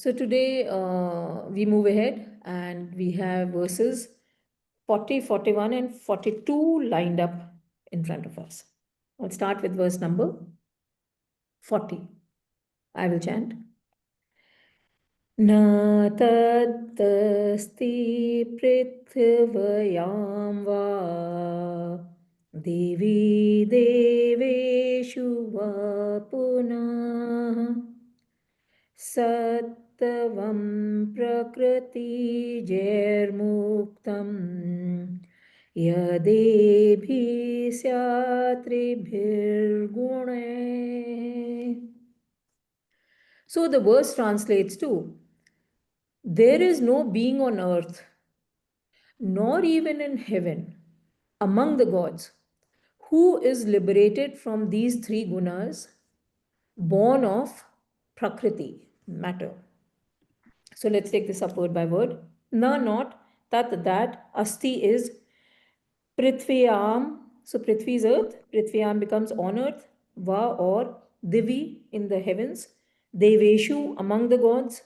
So today we move ahead and we have verses 40, 41, and 42 lined up in front of us. I'll start with verse number 40. I will chant. न तत्तस्ति पृथिव्यां वा देवी देवेषु वा पुनः सत्त्वं प्रकृतिजैर्मुक्तं यदेभिः स्यात्रिभिर्गुणैः. So the verse translates to, there is no being on earth, nor even in heaven, among the gods, who is liberated from these three gunas, born of Prakriti, matter. So let's take this up word by word. Na, not, tat, that, asti is, prithviyam, so prithvi is earth, prithviyam becomes on earth, va or divi in the heavens, deveshu among the gods,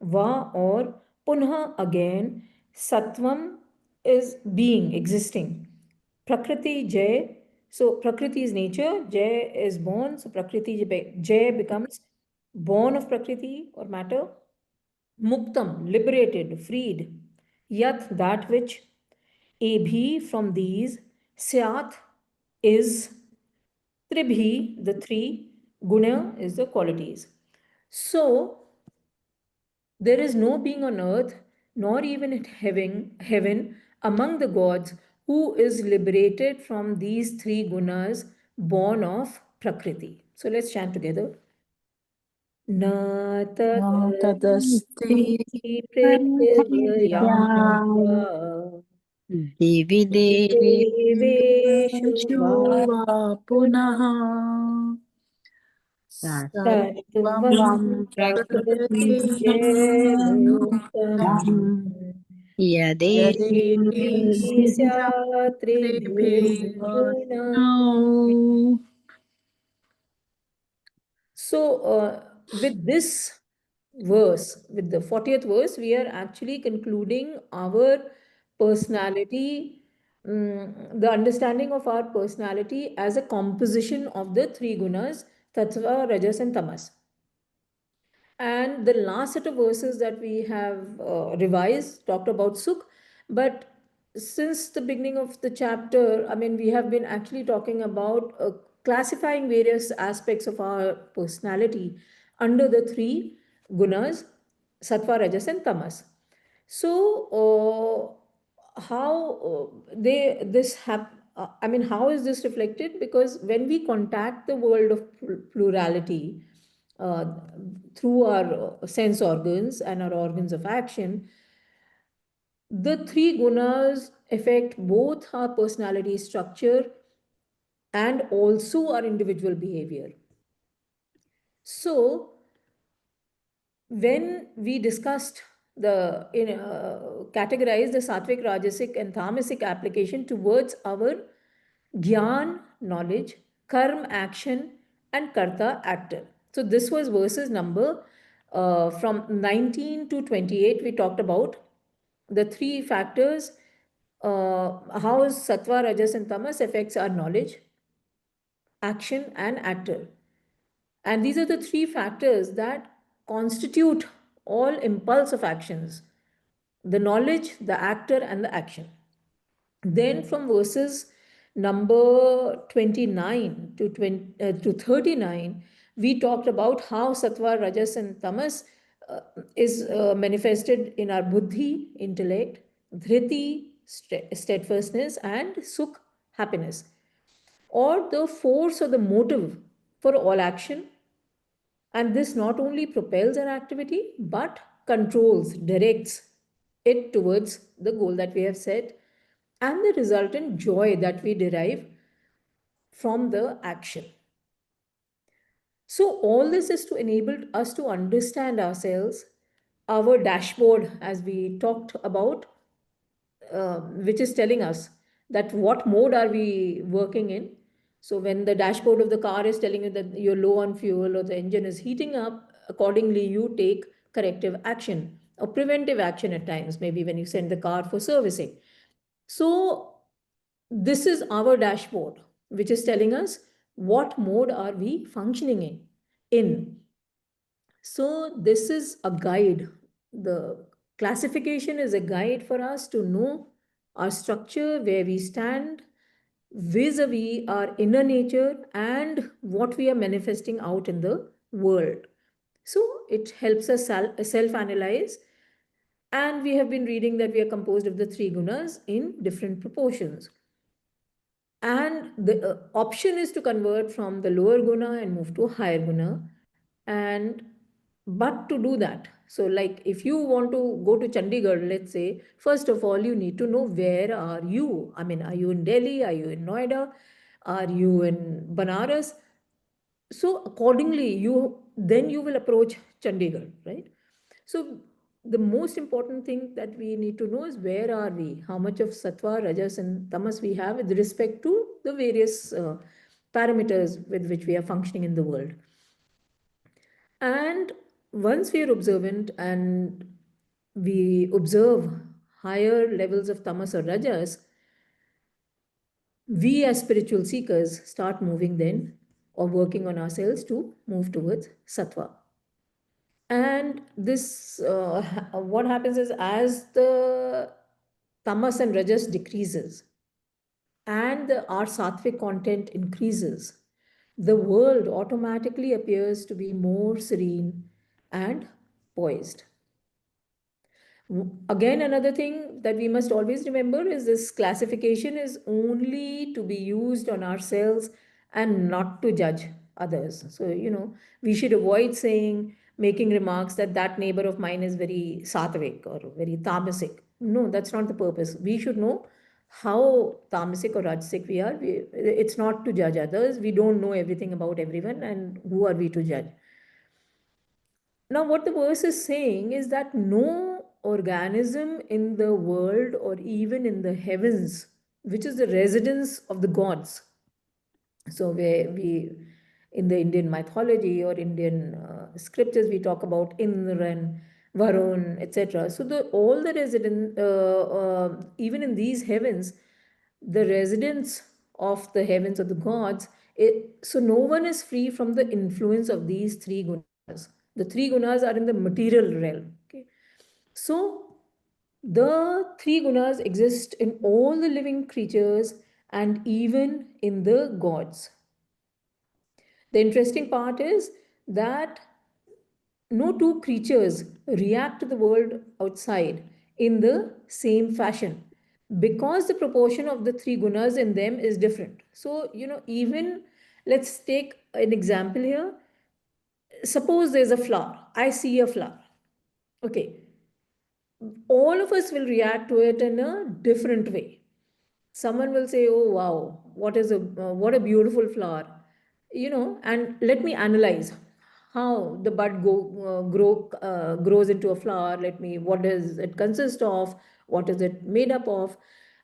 va or punha again, sattvam is being, existing, prakriti jay, so prakriti is nature, jay is born, so prakriti jay becomes born of prakriti or matter, muktam liberated, freed, yat that which, abhi from these, syat is, tribhi the three, guna is the qualities. So there is no being on earth, nor even in heaven among the gods who is liberated from these three gunas born of Prakriti. So let's chant together. Na तदस्ति tadasti prithivayam va दिवि deveshu देवेषु va वा पुनः punah सत्त्वं sattvam prakritijaymuktam प्रकृतिजैर्मुक्तं यदेभिः स्यात्रिभिर्गुणः. यदेभिः So, with this verse, with the 40th verse, we are actually concluding our personality, the understanding of our personality as a composition of the three gunas, tattva, rajas, and tamas. And the last set of verses that we have revised talked about Sukh. But since the beginning of the chapter, I mean, we have been actually talking about classifying various aspects of our personality under the three gunas, sattva, rajas, and tamas. So, how I mean, how is this reflected? Because when we contact the world of plurality, uh, through our sense organs and our organs of action, the three gunas affect both our personality structure and also our individual behavior. So, when we discussed categorized the sattvic, rajasic, and tamasic application towards our gyan, knowledge, karm, action, and karta, actor. So this was verses number from 19 to 28. We talked about the three factors, how sattva, rajas, and tamas affects our knowledge, action, and actor. And these are the three factors that constitute all impulse of actions: the knowledge, the actor, and the action. Then from verses number 29 to 39, we talked about how sattva, rajas, and tamas is manifested in our buddhi, intellect, dhriti, steadfastness, and sukh, happiness, or the force or the motive for all action. And this not only propels our activity, but controls, directs it towards the goal that we have set and the resultant joy that we derive from the action. So, all this is to enable us to understand ourselves, our dashboard, as we talked about, which is telling us that what mode are we working in. So when the dashboard of the car is telling you that you're low on fuel or the engine is heating up, accordingly you take corrective action or preventive action at times, maybe when you send the car for servicing. So, this is our dashboard, which is telling us what mode are we functioning in. So, this is a guide. The classification is a guide for us to know our structure, where we stand vis-a-vis our inner nature and what we are manifesting out in the world. So, it helps us self-analyze, and we have been reading that we are composed of the three gunas in different proportions. And the option is to convert from the lower guna and move to higher guna. And but to do that, so like if you want to go to Chandigarh, let's say, first of all, you need to know where are you. I mean, are you in Delhi? Are you in Noida? Are you in Banaras? So accordingly, you will approach Chandigarh, right? So the most important thing that we need to know is where are we, how much of sattva, rajas, and tamas we have with respect to the various parameters with which we are functioning in the world. And once we are observant and we observe higher levels of tamas or rajas, we as spiritual seekers start moving then or working on ourselves to move towards sattva. And this, what happens is, as the tamas and rajas decreases and our sattvic content increases, the world automatically appears to be more serene and poised. Again, another thing that we must always remember is this classification is only to be used on ourselves and not to judge others. So, we should avoid making remarks that that neighbor of mine is very sattvic or very tamasic. No, that's not the purpose. We should know how tamasic or rajasic we are. It's not to judge others. We don't know everything about everyone, and who are we to judge? Now, what the verse is saying is that no organism in the world or even in the heavens, which is the residence of the gods. So, where we, in the Indian mythology or Indian scriptures, we talk about Indra and Varun, etc. So, all the resident, even in these heavens, the residents of the heavens of the gods, so no one is free from the influence of these three gunas. The three gunas are in the material realm. Okay? So the three gunas exist in all the living creatures and even in the gods. The interesting part is that no two creatures react to the world outside in the same fashion because the proportion of the three gunas in them is different. So, even let's take an example here. Suppose there's a flower. I see a flower. Okay. All of us will react to it in a different way. Someone will say, oh wow, what a beautiful flower, and let me analyze how the bud grows into a flower. What does it consist of, what is it made up of.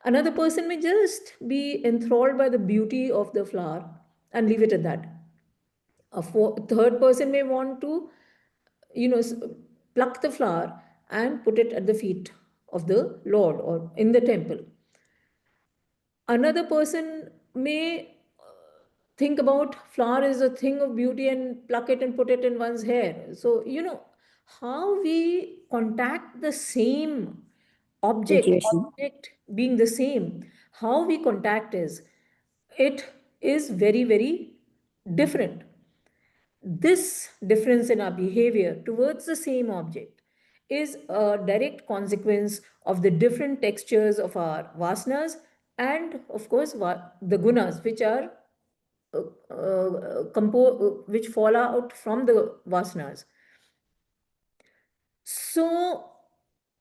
Another person may just be enthralled by the beauty of the flower and leave it at that. Third person may want to, you know, pluck the flower and put it at the feet of the Lord or in the temple. Another person may think about flower as a thing of beauty and pluck it and put it in one's hair. So, how we contact the same Situation. object being the same, how we contact it is very, very different. This difference in our behavior towards the same object is a direct consequence of the different textures of our vasanas and, of course, the gunas, which are which fall out from the vasanas. So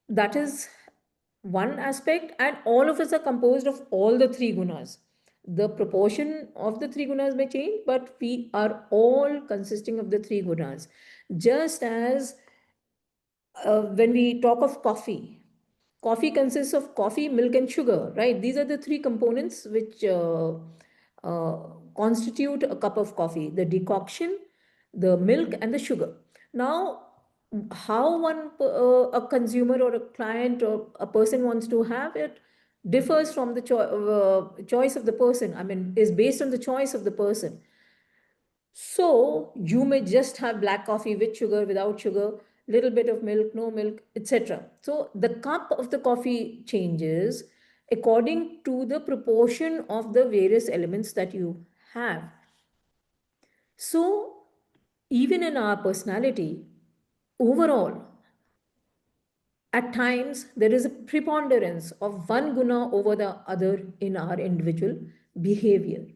that is one aspect, and all of us are composed of all the three gunas. The proportion of the three gunas may change, but we are all consisting of the three gunas. Just as when we talk of coffee, coffee consists of coffee, milk, and sugar, right? These are the three components which uh, constitute a cup of coffee: the decoction, the milk, and the sugar. Now, how a consumer or a client or a person wants to have it differs from the choice of the person. I mean, is based on the choice of the person. So you may just have black coffee with sugar, without sugar, little bit of milk, no milk, etc. So the cup of the coffee changes according to the proportion of the various elements that you have. So even in our personality, overall, at times there is a preponderance of one guna over the other in our individual behavior.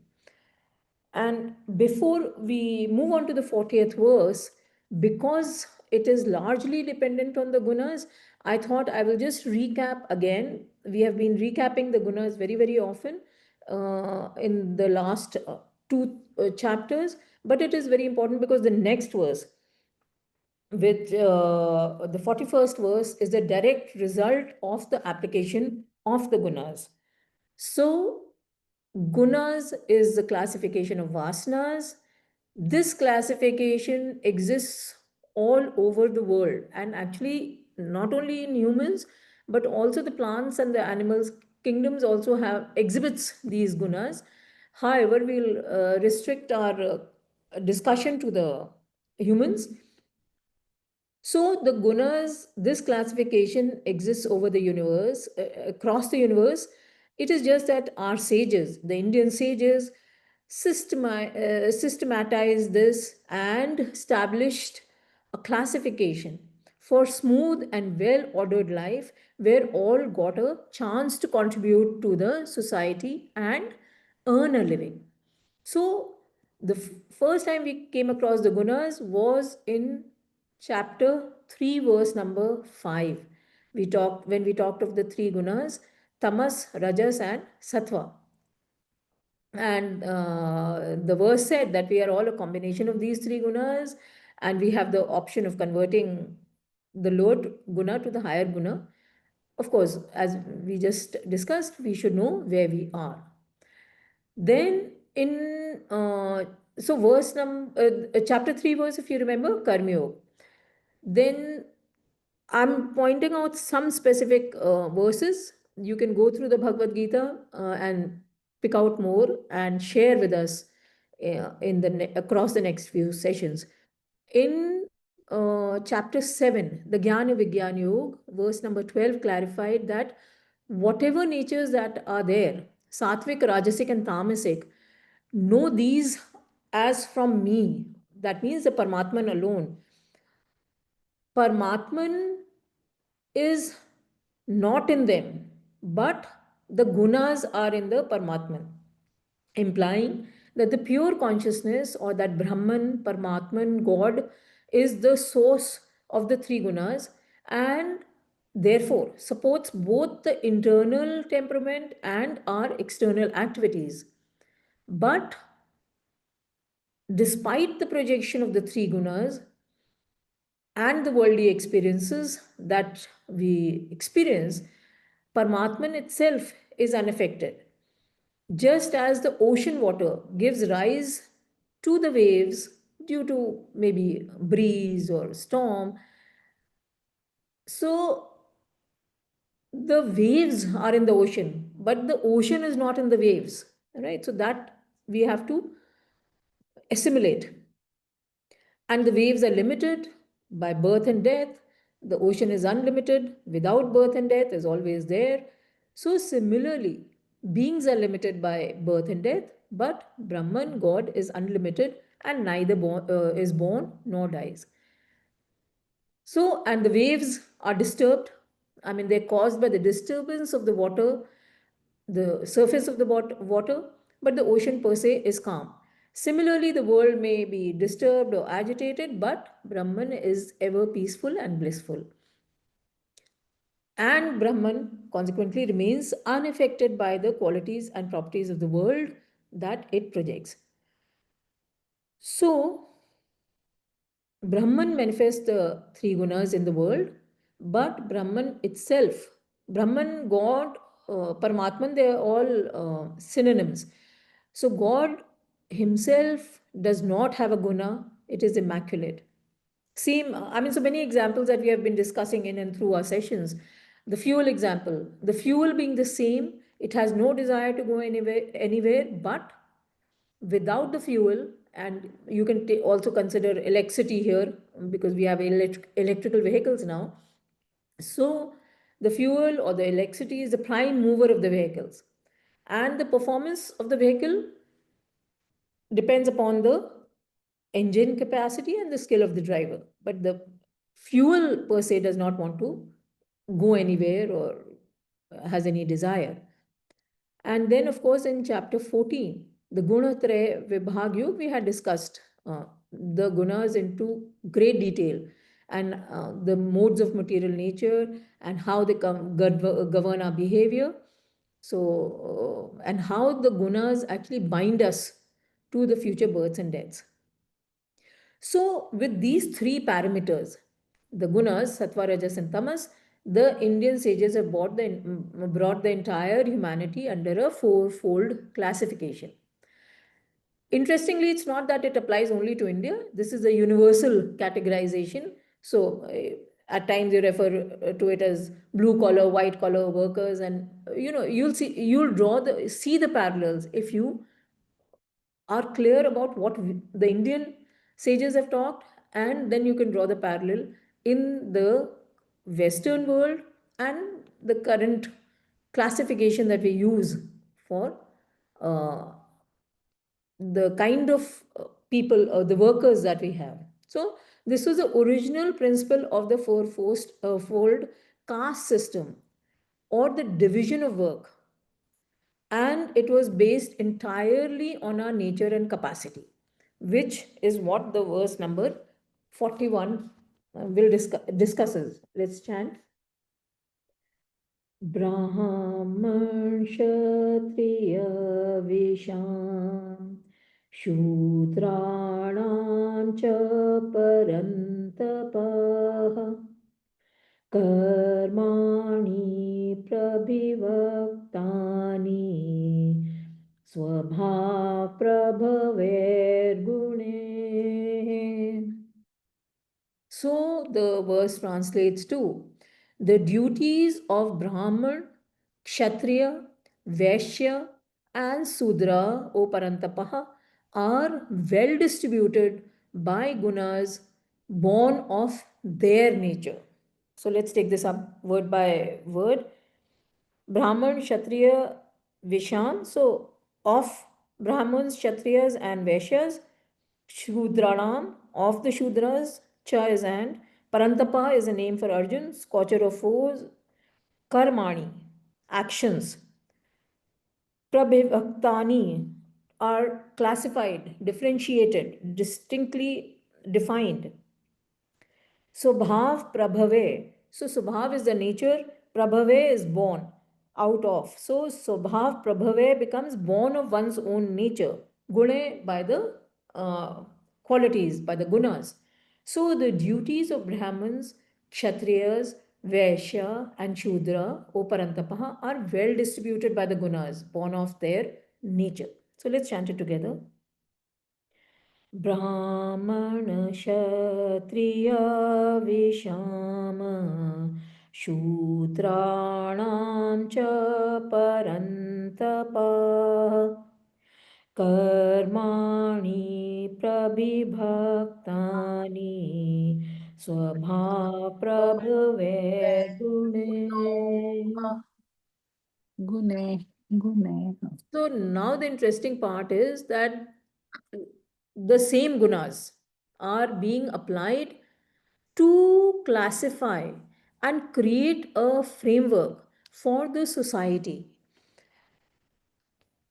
And before we move on to the 40th verse, because it is largely dependent on the gunas, I thought I will just recap again. We have been recapping the gunas very, very often in the last two chapters, but it is very important because the next verse, with the 41st verse, is the direct result of the application of the gunas. So, gunas is the classification of vasanas. This classification exists all over the world, and actually not only in humans but also the plants and the animals kingdoms also have exhibits these gunas. However, we'll restrict our discussion to the humans. So the gunas, this classification exists over the universe, across the universe. It is just that our sages, the Indian sages, systematized this and established a classification for smooth and well-ordered life where all got a chance to contribute to the society and earn a living. So the first time we came across the gunas was in chapter 3 verse number 5. We talked of the three gunas, tamas, rajas and sattva. And the verse said that we are all a combination of these three gunas, and we have the option of converting the lower guna to the higher guna. Of course, as we just discussed, we should know where we are. Then in so verse number chapter 3 verse, if you remember, karmyog. Then I'm pointing out some specific verses. You can go through the Bhagwad Gita and pick out more and share with us in the across the next few sessions. In chapter 7, the Jnana Vigyan Yoga, verse number 12 clarified that whatever natures that are there, sattvic, rajasic, and tamasic, know these as from me. That means the Paramatman alone. Paramatman is not in them, but the gunas are in the Paramatman, implying that the pure consciousness or that Brahman, Paramatman, God is the source of the three gunas and therefore supports both the internal temperament and our external activities. But despite the projection of the three gunas and the worldly experiences that we experience, Paramatman itself is unaffected. Just as the ocean water gives rise to the waves due to maybe breeze or storm, so the waves are in the ocean, but the ocean is not in the waves, right? So that we have to assimilate. And the waves are limited by birth and death. The ocean is unlimited without birth and death, is always there. So, similarly, beings are limited by birth and death, but Brahman, God, is unlimited and neither is born nor dies. So, and the waves are disturbed. I mean, they're caused by the disturbance of the water, the surface of the water, but the ocean per se is calm. Similarly, the world may be disturbed or agitated, but Brahman is ever peaceful and blissful. And Brahman consequently remains unaffected by the qualities and properties of the world that it projects. So, Brahman manifests the three gunas in the world, but Brahman itself, Brahman, God, Paramatman, they are all synonyms. So God himself does not have a guna, it is immaculate. I mean, so many examples that we have been discussing in and through our sessions. The fuel example, the fuel being the same, it has no desire to go anywhere, but without the fuel, and you can also consider electricity here because we have electrical vehicles now. So the fuel or the electricity is the prime mover of the vehicles, and the performance of the vehicle depends upon the engine capacity and the skill of the driver. But the fuel per se does not want to go anywhere or has any desire. And then, of course, in chapter 14, the Gunatraya Vibhagyu, we had discussed the gunas into great detail, and the modes of material nature and how they govern our behavior. So, and how the gunas actually bind us to the future births and deaths. So, with these three parameters, the gunas, sattva, rajas, and tamas, the Indian sages have brought the entire humanity under a fourfold classification. Interestingly, it's not that it applies only to India. This is a universal categorization. So, at times you refer to it as blue collar, white collar workers, and you'll see the parallels if you are clear about what the Indian sages have talked, and then you can draw the parallel in the Western world and the current classification that we use for uh, the kind of people or the workers that we have. So this was the original principle of the fold caste system or the division of work, and it was based entirely on our nature and capacity, which is what the verse number 41 will discusses. Let's chant. Brahman Kshatriya Visham Shudranam Cha Parantapah कर्माणि प्रविभक्तानि स्वभावप्रभवैर्गुणैः. So the verse translates to the duties of Brahman, Kshatriya, Vaishya, and Sudra, O Parantapaha, are well distributed by gunas born of their nature. So let's take this up word by word. Brahman, Kshatriya, Visham. So of Brahmins, Kshatriyas, and Vaishyas, Shudranam, of the Shudras, Cha is and, Parantapa is a name for Arjun, scorcher of foes, Karmani, actions, Prabhivaktani are classified, differentiated, distinctly defined. Subhav Prabhave. So Subhav is the nature, Prabhave is born out of. So Subhav Prabhave becomes born of one's own nature. Gune by the qualities, by the gunas. So the duties of Brahmins, Kshatriyas, Vaishya and Shudra, O Parantapaha, are well distributed by the gunas, born of their nature. So let's chant it together. ब्राह्मणक्षत्रियविषाम शूद्राणां च परन्तपः कर्माणि प्रविभक्तानि स्वभावप्रभवे गुणे. Gune, gune. So now the interesting part is that the same gunas are being applied to classify and create a framework for the society.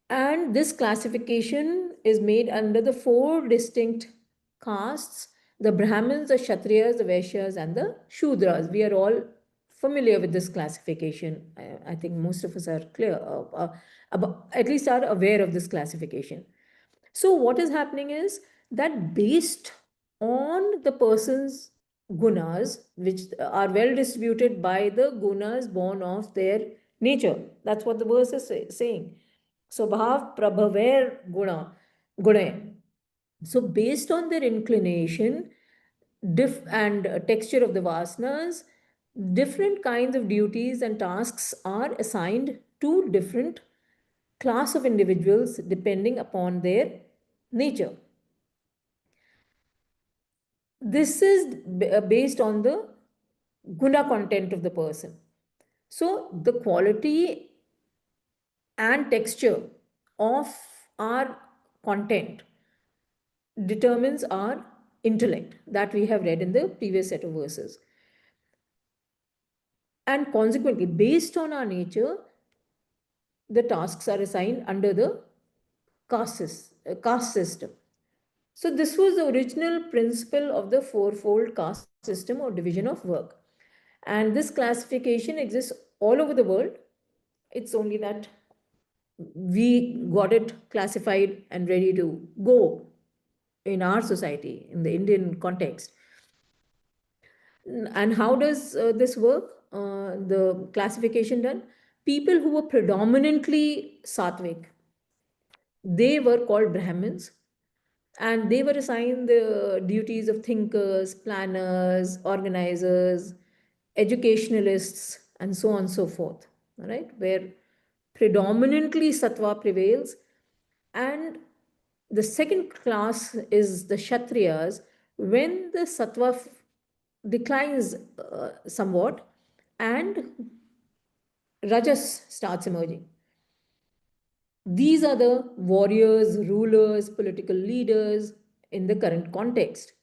And this classification is made under the four distinct castes: the Brahmins, the Kshatriyas, the Vaishyas, and the Shudras. We are all familiar with this classification. I think most of us are clear, at least are aware of this classification. So, what is happening is that based on the person's gunas, which are well distributed by the gunas born of their nature, that's what the verse is saying. Swabhav Prabhaver Guna. Gune. So, based on their inclination, and texture of the vasanas, different kinds of duties and tasks are assigned to different class of individuals depending upon their nature. This is based on the guna content of the person. So the quality and texture of our content determines our intellect, that we have read in the previous set of verses. And consequently, based on our nature, the tasks are assigned under the caste system. So this was the original principle of the fourfold caste system or division of work. And this classification exists all over the world. It's only that we got it classified and ready to go in our society, in the Indian context. And how does this work? The classification done? People who were predominantly sattvic, they were called Brahmins, and they were assigned the duties of thinkers, planners, organizers, educationalists, and so on and so forth. All right, where predominantly sattva prevails. And the second class is the Kshatriyas, when the sattva declines somewhat and rajas starts emerging. These are the warriors, rulers, political leaders in the current context.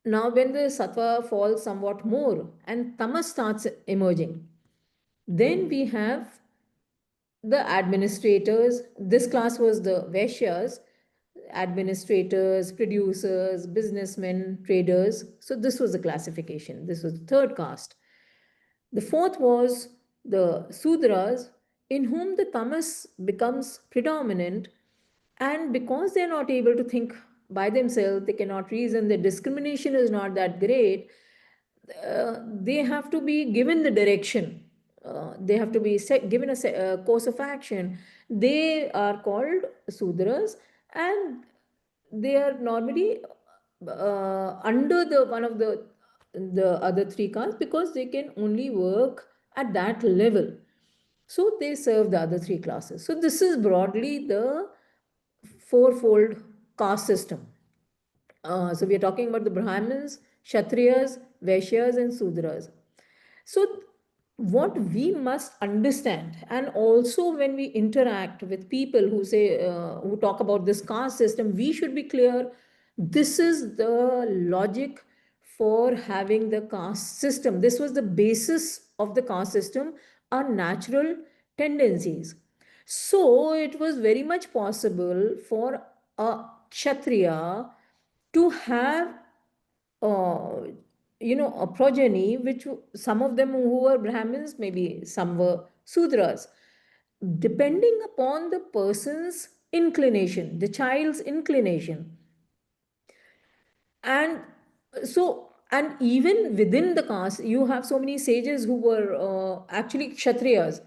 Now, when the sattva falls somewhat more and tamas starts emerging, then we have the administrators. This class was the Vaishyas, administrators, producers, businessmen, traders. So, this was the classification. This was the third caste. The fourth was the Sudras, in whom the tamas becomes predominant, and because they're not able to think by themselves, they cannot reason, the discrimination is not that great, they have to be given the direction. They have to be given a course of action. They are called Sudras, and they are normally under the one of the other three castes, because they can only work at that level. So they serve the other three classes. So this is broadly the fourfold caste system. So we are talking about the Brahmins, Kshatriyas, Vaishyas, and Sudras. So, what we must understand, and also when we interact with people who say, who talk about this caste system, we should be clear this is the logic for having the caste system. This was the basis of the caste system, our natural tendencies. So, it was very much possible for a Kshatriya to have uh, a progeny, which some of them who were Brahmins, maybe some were Sudras, depending upon the person's inclination, the child's inclination. And so, and even within the caste, you have so many sages who were actually Kshatriyas.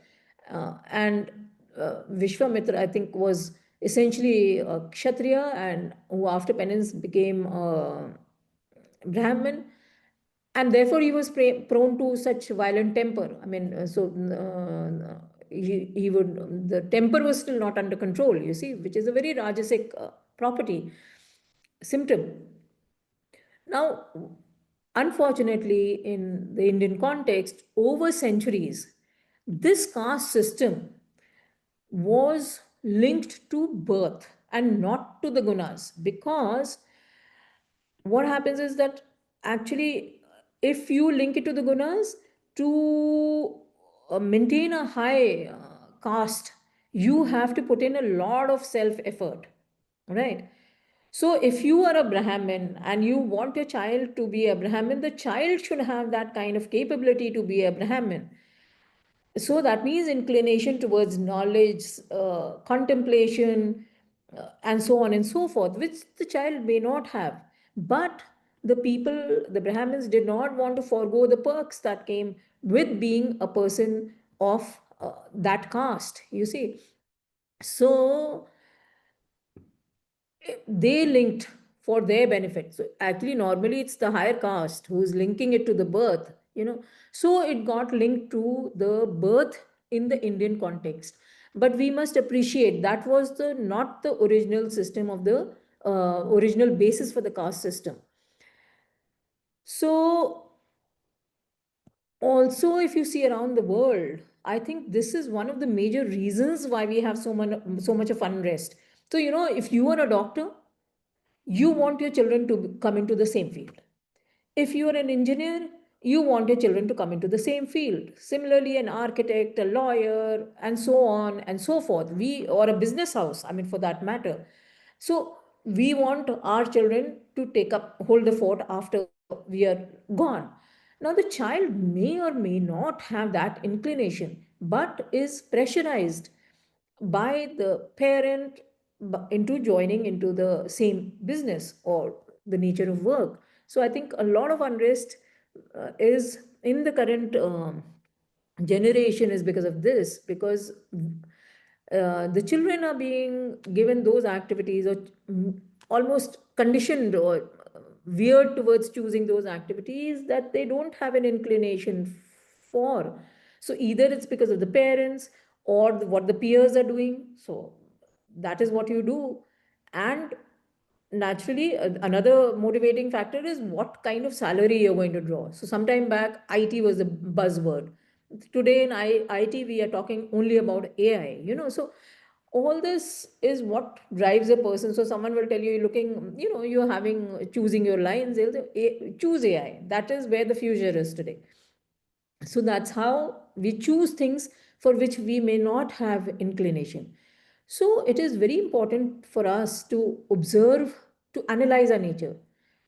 And Vishwamitra, I think, was essentially a Kshatriya, and who after penance became Brahmin, and therefore he was prone to such violent temper. I mean, he would, the temper was still not under control, you see, which is a very Rajasic property, symptom. Now, unfortunately, in the Indian context, over centuries, this caste system was linked to birth and not to the gunas, because what happens is that actually, if you link it to the gunas, to maintain a high caste, you have to put in a lot of self effort, right? So if you are a Brahmin and you want your child to be a Brahmin, the child should have that kind of capability to be a Brahmin. So that means inclination towards knowledge, contemplation, and so on and so forth, which the child may not have. But the people, the Brahmins, did not want to forego the perks that came with being a person of that caste, you see. So they linked for their benefit. So actually, normally it's the higher caste who's linking it to the birth, So it got linked to the birth in the Indian context. But we must appreciate that was the not the original system of the original basis for the caste system. So also, if you see around the world, I think this is one of the major reasons why we have so much of unrest. So if you are a doctor, you want your children to come into the same field. If you are an engineer, you want your children to come into the same field. Similarly, an architect, a lawyer, and so on and so forth. Or a business house, I mean, for that matter. So we want our children to hold the fort after we are gone. Now, the child may or may not have that inclination, but is pressurized by the parent into joining into the same business or the nature of work. So I think a lot of unrest is in the current generation is because of this, because the children are being given those activities or almost conditioned or weird towards choosing those activities that they don't have an inclination for. So either it's because of the parents or what the peers are doing. So that is what you do. And naturally, another motivating factor is what kind of salary you're going to draw. So sometime back, IT was the buzzword. Today in IT, we are talking only about AI, So all this is what drives a person. So someone will tell you, you're looking, you're having choosing your lines, they'll say, choose AI. That is where the future is today. So that's how we choose things for which we may not have inclination. So it is very important for us to observe, to analyze our nature.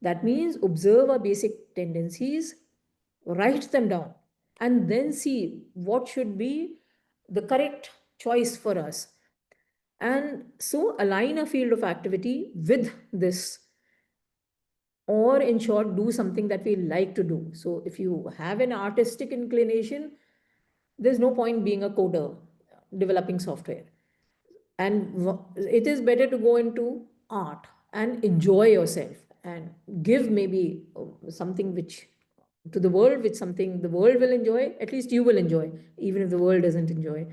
That means observe our basic tendencies, write them down, and then see what should be the correct choice for us. And so align a field of activity with this, or in short, do something that we like to do. So if you have an artistic inclination, there's no point being a coder developing software. And it is better to go into art and enjoy yourself and give maybe something which to the world, which something the world will enjoy, at least you will enjoy, even if the world doesn't enjoy.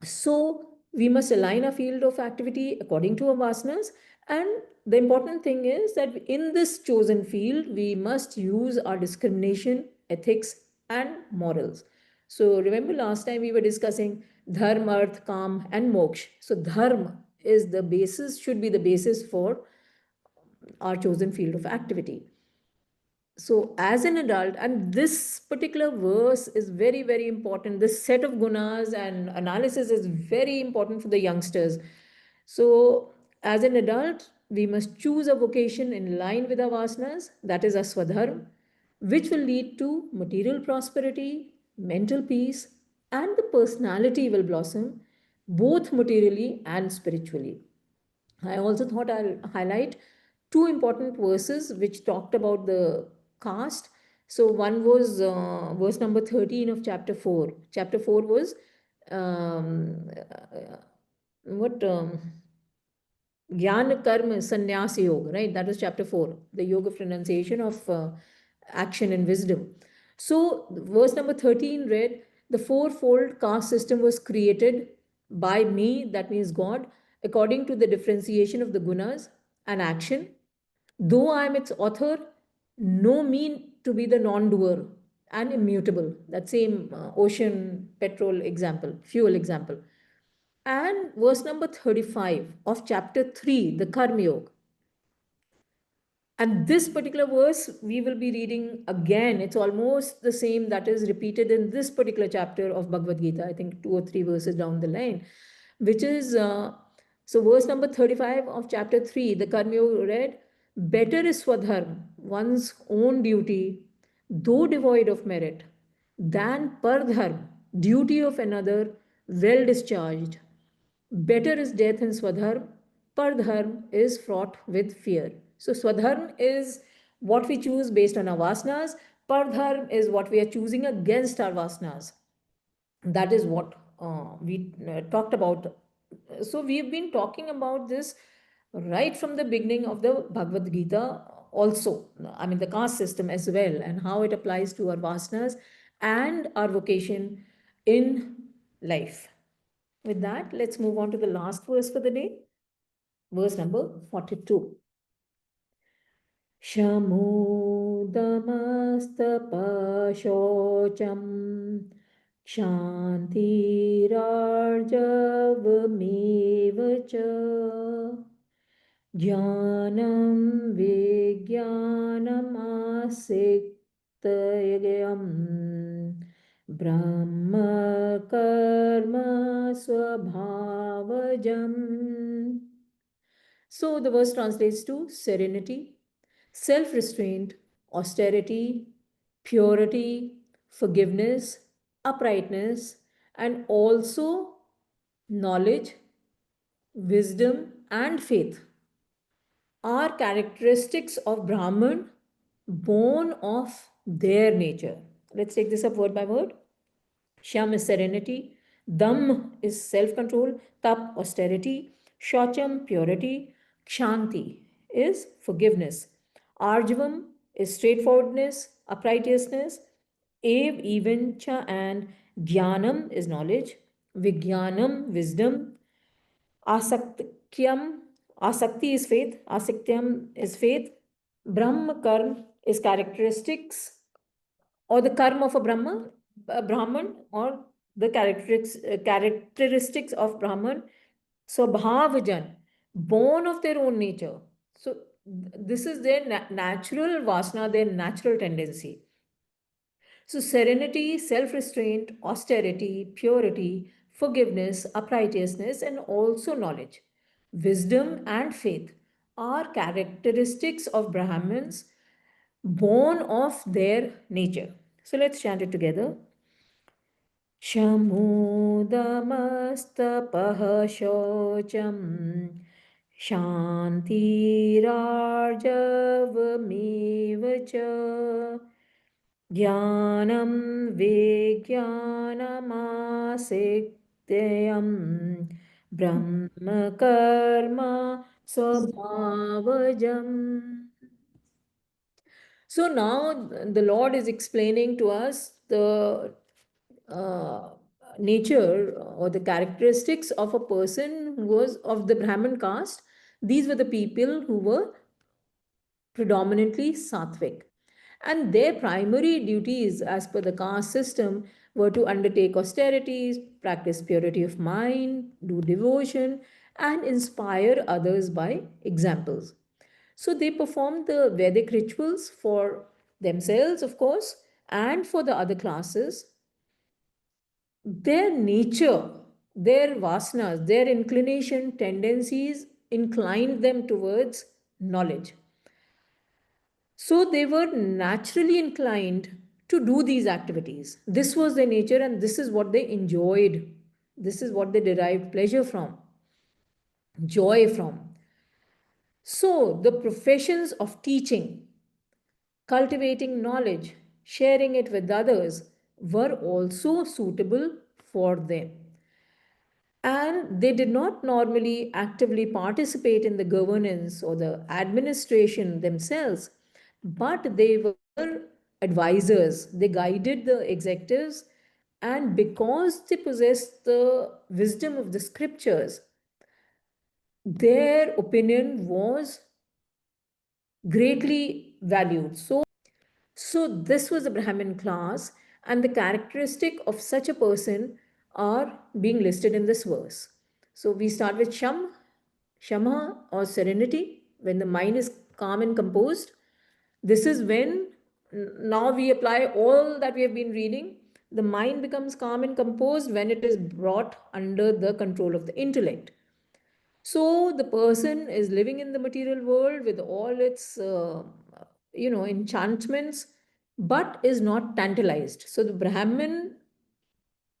So we must align our field of activity according to our vasanas. And the important thing is that in this chosen field, we must use our discrimination, ethics, and morals. So remember last time we were discussing dharma, arth, kam, and moksha. So dharma is the basis, should be the basis for our chosen field of activity. So as an adult, and this particular verse is very, very important. This set of gunas and analysis is very important for the youngsters. So as an adult, we must choose a vocation in line with our vasanas, that is our swadharma, which will lead to material prosperity, mental peace, and the personality will blossom both materially and spiritually. I also thought I'll highlight two important verses which talked about the caste. So one was verse number 13 of chapter 4. Chapter 4 was what Jnana Karma Sannyas Yoga, right? That was chapter 4, the yoga of renunciation of action and wisdom. So, verse number 13 read, the fourfold caste system was created by me, that means God, according to the differentiation of the gunas and action. Though I am its author, know me to be the non doer and immutable. That same ocean petrol example, fuel example. And verse number 35 of chapter 3, the Karma Yoga. And this particular verse we will be reading again. It's almost the same that is repeated in this particular chapter of Bhagwad Gita, I think two or three verses down the line, which is so verse number 35 of chapter 3, the Karma Yoga read, better is Swadharma, one's own duty, though devoid of merit, than Pardharma, duty of another, well discharged. Better is death in Swadharma. Pardharma is fraught with fear. So Swadharma is what we choose based on our vasanas. Pardharma is what we are choosing against our vasanas. That is what we talked about. So we've been talking about this right from the beginning of the Bhagavad Gita, also, I mean, the caste system as well, and how it applies to our vasanas and our vocation in life. With that, let's move on to the last verse for the day, verse number 42. शमोदमस्तपशोचं क्षान्तिरार्जवमेव च ज्ञानं विज्ञानमासिक्तयम् ब्रह्मकर्म स्वभावजम्. So the verse translates to serenity, self restraint, austerity, purity, forgiveness, uprightness, and also knowledge, wisdom, and faith are characteristics of Brahman born of their nature. Let's take this up word by word. Sham is serenity, Dam is self control, Tap austerity, Shocham purity, Kshanti is forgiveness, Arjavam is straightforwardness, uprightness, Ev even cha, and Jnanam is knowledge, Vijnanam wisdom, Asaktyam, Asakti is faith, Asakyam is faith, Brahma Karm is characteristics or the karma of a Brahman, or the characteristics of Brahman, Swabhavajan, born of their own nature. So this is their natural vasana, their natural tendency. So serenity, self-restraint, austerity, purity, forgiveness, uprightness, and also knowledge, wisdom and faith are characteristics of Brahmins born of their nature. So let's chant it together. शमोदमस्तपः शौचं शान्तिरार्जवमेव च ज्ञानं विज्ञानमासिक्त्ययं ब्रह्मकर्म स्वभावजम्. So now the Lord is explaining to us the uh, nature or the characteristics of a person who was of the Brahmin caste. These were the people who were predominantly sattvic. And their primary duties, as per the caste system, were to undertake austerities, practice purity of mind, do devotion, and inspire others by examples. So they performed the Vedic rituals for themselves, of course, and for the other classes. Their nature, their vasanas, their inclination, tendencies inclined them towards knowledge. So they were naturally inclined to do these activities. This was their nature, and this is what they enjoyed. This is what they derived pleasure from, joy from. So the professions of teaching, cultivating knowledge, sharing it with others were also suitable for them. And they did not normally actively participate in the governance or the administration themselves, but they were advisors. They guided the executives, and because they possessed the wisdom of the scriptures, their opinion was greatly valued. So this was the Brahmin class, and the characteristic of such a person are being listed in this verse. So we start with Shama or serenity, when the mind is calm and composed. This is when now we apply all that we have been reading. The mind becomes calm and composed when it is brought under the control of the intellect. So the person is living in the material world with all its, enchantments, but is not tantalized. So the Brahmin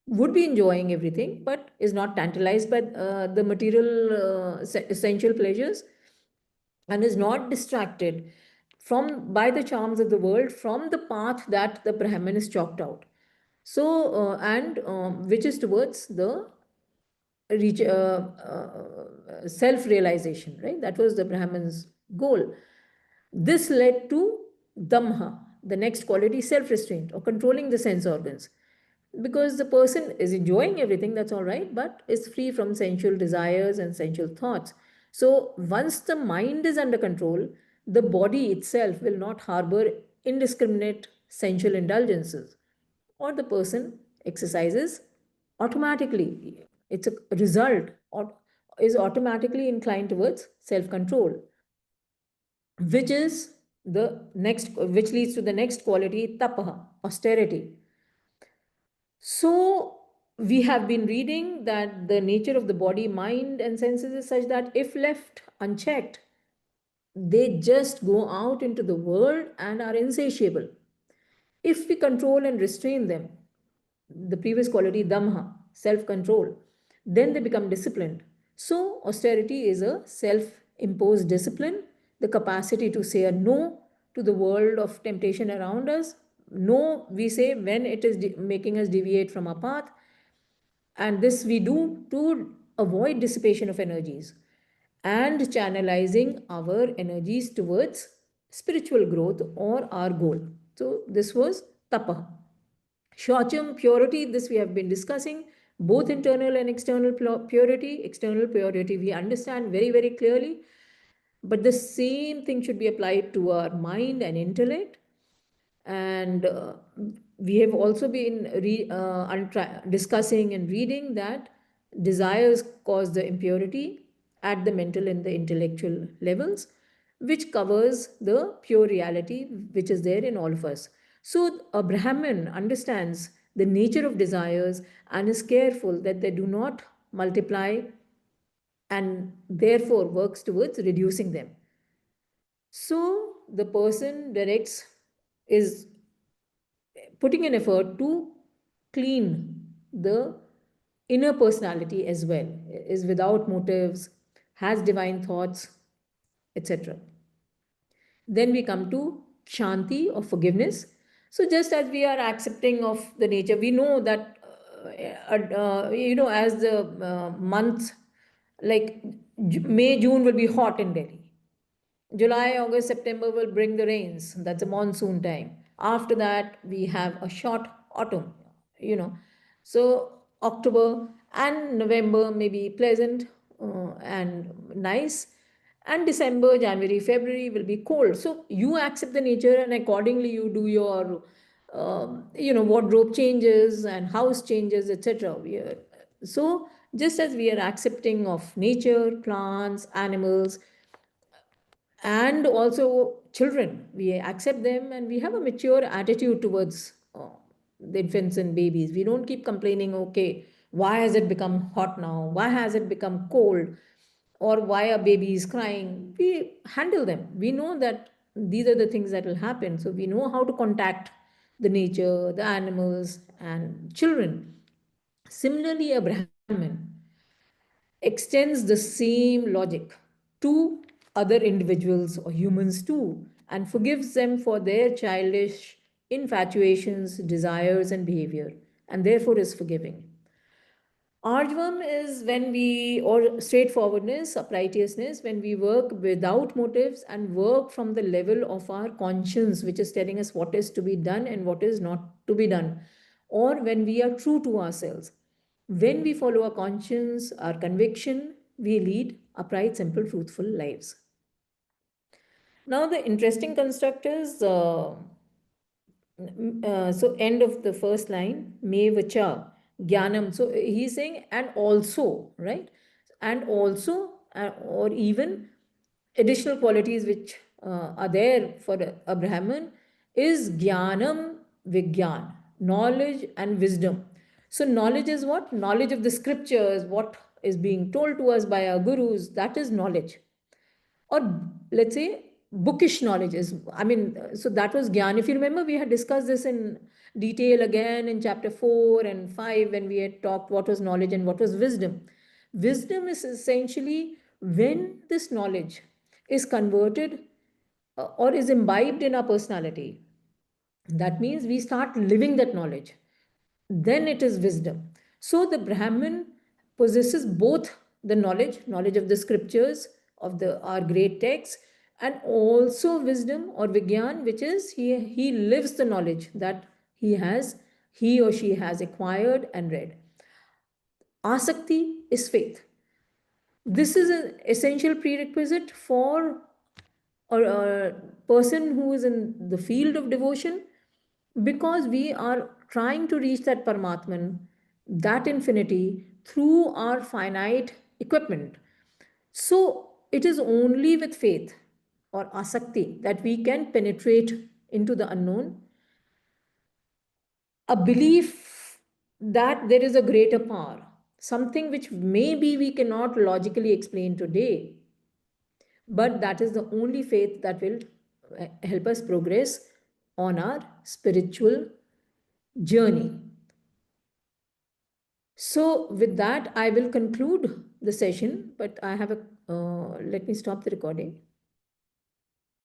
would be enjoying everything, but is not tantalized by the material essential pleasures, and is not distracted from by the charms of the world from the path that the Brahmin is chalked out. So and which is towards the reach self realization, right? That was the Brahman's goal. This led to Damha, the next quality, self restraint or controlling the sense organs. Because the person is enjoying everything, that's all right, but is free from sensual desires and sensual thoughts. So, once the mind is under control, the body itself will not harbor indiscriminate sensual indulgences, or the person exercises automatically. It's a result, or is automatically inclined towards self control, which is which leads to the next quality, tapaha, austerity. So we have been reading that the nature of the body, mind, and senses is such that if left unchecked, they just go out into the world and are insatiable. If we control and restrain them, the previous quality, damha, self control, then they become disciplined. So, austerity is a self imposed discipline, the capacity to say a no to the world of temptation around us. No, we say when it is making us deviate from our path, and this we do to avoid dissipation of energies and channelizing our energies towards spiritual growth or our goal. So, this was tapa. Shaucham, purity, this we have been discussing, both internal and external purity. External purity we understand very, very clearly, but the same thing should be applied to our mind and intellect. And we have also been discussing and reading that desires cause the impurity at the mental and the intellectual levels, which covers the pure reality which is there in all of us. So, a Brahmin understands the nature of desires and is careful that they do not multiply, and therefore works towards reducing them. So, the person directs, is putting an effort to clean the inner personality as well, is without motives, has divine thoughts, etc. Then we come to Shanti or forgiveness. So, just as we are accepting of the nature, we know that, as the month, like May, June will be hot in Delhi. July, August, September will bring the rains. That's a monsoon time. After that, we have a short autumn, you know. So, October and November may be pleasant and nice. And December, January, February will be cold. So, you accept the nature and accordingly you do your, wardrobe changes and house changes, etc. So, just as we are accepting of nature, plants, animals, and also children, we accept them and we have a mature attitude towards the infants and babies. We don't keep complaining, okay, why has it become hot now, why has it become cold, or why a baby is crying. We handle them. We know that these are the things that will happen, so we know how to contact the nature, the animals, and children. Similarly, a Brahmin extends the same logic to other individuals or humans too, and forgives them for their childish infatuations, desires, and behavior, and therefore is forgiving. Arjvam is when we, or straightforwardness, uprightness, when we work without motives and work from the level of our conscience, which is telling us what is to be done and what is not to be done, or when we are true to ourselves. When we follow our conscience, our conviction, we lead upright, simple, truthful lives. Now, the interesting construct is so end of the first line, me vacha, jnanam. So he's saying, and also, right? And also, or even additional qualities which are there for a Brahman is jnanam vigyan, knowledge and wisdom. So, knowledge is what? Knowledge of the scriptures, what is being told to us by our gurus, that is knowledge. Or let's say bookish knowledge is, so that was gyan. If you remember, we had discussed this in detail again in chapter 4 and 5 when we had talked what was knowledge and what was wisdom. Wisdom is essentially when this knowledge is converted or is imbibed in our personality. That means we start living that knowledge, then it is wisdom. So the Brahmin possesses both the knowledge of the scriptures, of the our great texts, and also wisdom or vigyan, which is he lives the knowledge that he or she has acquired and read. Asakti is faith. This is an essential prerequisite for a person who is in the field of devotion, because we are trying to reach that Paramatman, that infinity, through our finite equipment. So it is only with faith or asakti that we can penetrate into the unknown, a belief that there is a greater power, something which maybe we cannot logically explain today, but that is the only faith that will help us progress on our spiritual journey. So, with that, I will conclude the session, but I have a let me stop the recording.